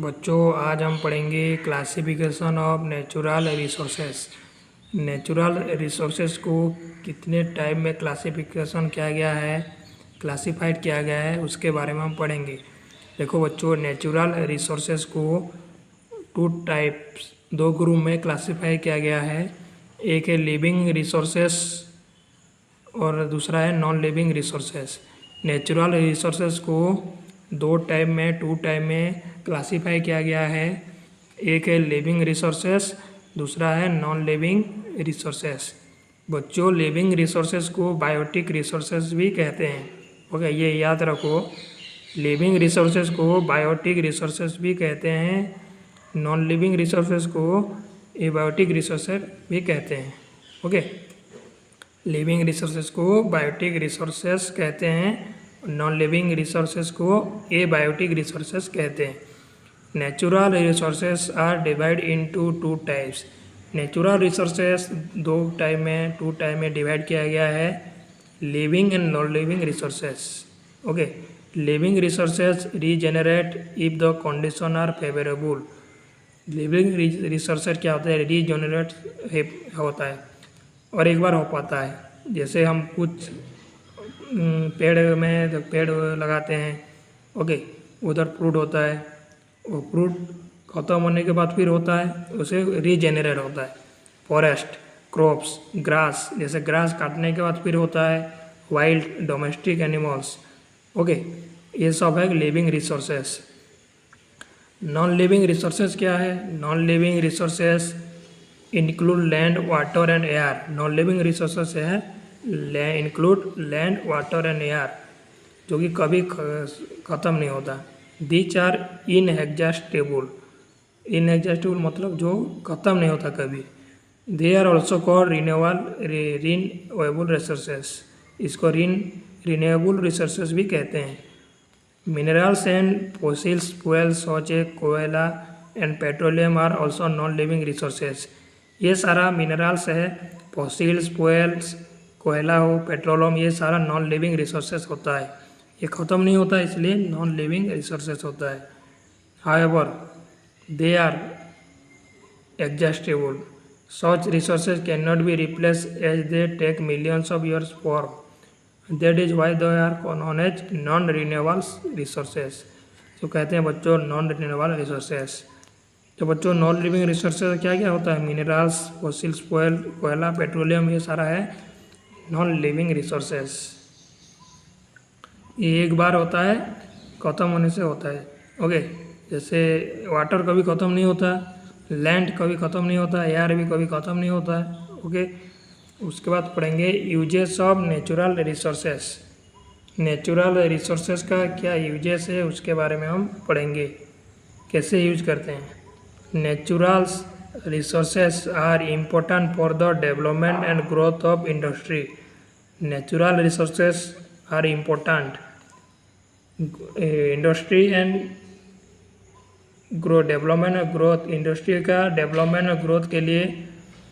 बच्चों आज हम पढ़ेंगे classification of natural resources. Natural resources को कितने टाइप में क्लासिफिकेशन किया गया है, क्लासिफाइड किया गया है, उसके बारे में हम पढ़ेंगे। देखो बच्चों, नेचुरल रिसोर्सेस को टू टाइप्स, दो ग्रुप में क्लासिफाई किया गया है। एक है लिविंग रिसोर्सेस और दूसरा है non living resources. Natural resources को दो टाइप में, टू टाइप में क्लासिफाई किया गया है। एक है लिविंग रिसोर्सेस, दूसरा है नॉन लिविंग रिसोर्सेस। बच्चों, लिविंग रिसोर्सेस को बायोटिक रिसोर्सेस भी कहते हैं। ओके, ये याद रखो, लिविंग रिसोर्सेस को बायोटिक रिसोर्सेस भी कहते हैं, नॉन लिविंग रिसोर्सेस को एबायोटिक रिसोर्सेस भी कहते हैं। ओके, लिविंग रिसोर्सेज को बायोटिक रिसोर्सेज कहते हैं, नॉन लिविंग रिसोर्सेज को एबायोटिक रिसोर्सेज कहते हैं। Natural resources are divide into two types. Natural resources दो टाइप में, टू टाइप में डिवाइड किया गया है, living and non living resources. Okay, living resources regenerate if the condition are favourable. Living resources क्या होता है? रीजेनरेट होता है और एक बार हो पाता है। जैसे हम कुछ पेड़ में जब पेड़ लगाते हैं, ओके, उधर फ्रूट होता है, वो फ्रूट ख़त्म होने के बाद फिर होता है, उसे रीजेनरेट होता है। फॉरेस्ट, क्रॉप्स, ग्रास, जैसे ग्रास काटने के बाद फिर होता है, वाइल्ड डोमेस्टिक एनिमल्स। ओके, ये सब है living resources. Non living resources क्या है? Non living resources include land, water and air. Non living resources है include land, water and air, जो कि कभी ख़त्म नहीं होता। These are inexhaustible. इनएग्जॉस्टेबल मतलब जो ख़त्म नहीं होता कभी। They are also called renewable resources. इसको रिन्यूएबल रिसोर्सेस भी कहते हैं। Minerals and fossils fuels such a कोयला and petroleum are also non living resources. ये सारा मिनरल्स है, फॉसिल्स, फ्यूल्स, कोयला हो, पेट्रोलियम, ये सारा नॉन लिविंग रिसोर्सेस होता है। ये ख़त्म नहीं होता, इसलिए नॉन लिविंग रिसोर्सेस होता है। However they are exhaustible. Such resources can not be replace as they take millions of years form. That is why they are non as non renewable resources. तो कहते हैं बच्चों नॉन रिन्यूएबल रिसोर्सेस। तो बच्चों, non living resources क्या क्या होता है? मिनरल्स, फॉसिल्स, फ्यूल, कोयला, पेट्रोलियम, ये सारा है नॉन लिविंग रिसोर्सेज। ये एक बार होता है, ख़त्म होने से होता है। ओके, जैसे वाटर कभी ख़त्म नहीं होता, लैंड कभी ख़त्म नहीं होता, एयर भी कभी ख़त्म नहीं होता है। ओके, उसके बाद पढ़ेंगे uses of natural resources. Natural resources का क्या यूजेस है, उसके बारे में हम पढ़ेंगे, कैसे यूज करते हैं। Natural resources are important for the development and growth of industry. Natural resources are important. Industry and growth, development और ग्रोथ, इंडस्ट्री का डेवलपमेंट और ग्रोथ के लिए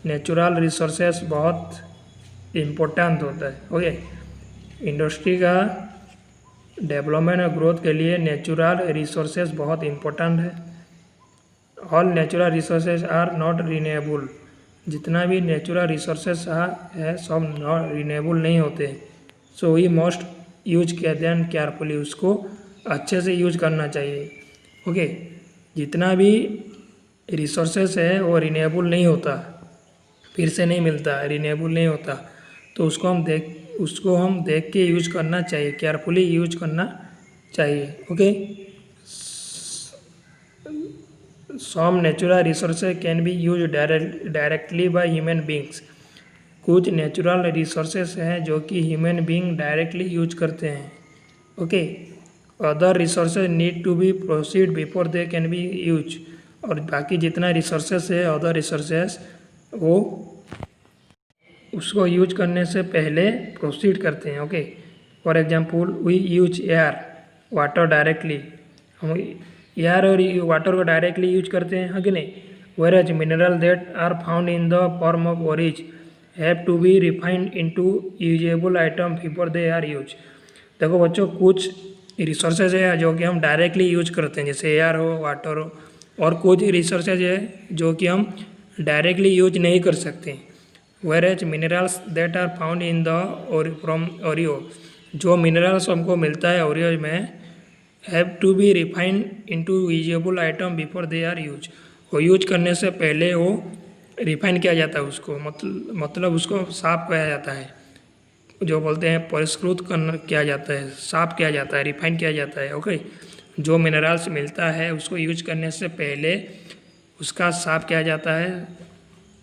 नेचुरल रिसोर्सेस बहुत इम्पोर्टेंट होता है। ओके, इंडस्ट्री का डेवलपमेंट और ग्रोथ के लिए नेचुरल रिसोर्सेस बहुत इम्पोर्टेंट है। All natural resources are not renewable. जितना भी नेचुरल रिसोर्सेज है सब नॉट रिन्यूएबल नहीं होते। So we must use carefully, उसको अच्छे से यूज करना चाहिए। ओके, जितना भी रिसोर्सेज है वो रिन्यूएबल नहीं होता, फिर से नहीं मिलता, रिन्यूएबल नहीं होता, तो उसको हम देख के यूज करना चाहिए, केयरफुली यूज करना चाहिए। Okay, some natural resources can be used directly by human beings. कुछ नेचुरल रिसोर्सेस हैं जो कि ह्यूमन बींग डायरेक्टली यूज करते हैं। Okay, other resources need to be proceed before they can be use. और बाकी जितना रिसोर्सेस है, अदर रिसोर्सेस, वो उसको यूज करने से पहले प्रोसीड करते हैं। Okay, for example we use air, water directly. हम एयर और वाटर को डायरेक्टली यूज करते हैं, कि नहीं? Where mineral that are found in the form of ores have to be refined into usable item before they are use. देखो बच्चों, कुछ रिसोर्सेज है जो कि हम डायरेक्टली यूज करते हैं, जैसे एयर हो, वाटर हो, और कुछ रिसोर्सेज है जो कि हम डायरेक्टली यूज नहीं कर सकते। Whereas minerals that are found in the from ores, जो मिनरल्स हमको मिलता है ओरियो में, have to be refined into usable item before they are use, वो यूज करने से पहले वो रिफाइन किया जाता है, उसको मतलब उसको साफ किया जाता है, जो बोलते हैं परिष्कृत किया जाता है, साफ किया जाता है, रिफाइन किया जाता है। ओके, जो मिनरल्स मिलता है उसको यूज करने से पहले उसका साफ किया जाता है,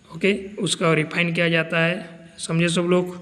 ओके, उसका रिफाइन किया जाता है। समझे सब लोग?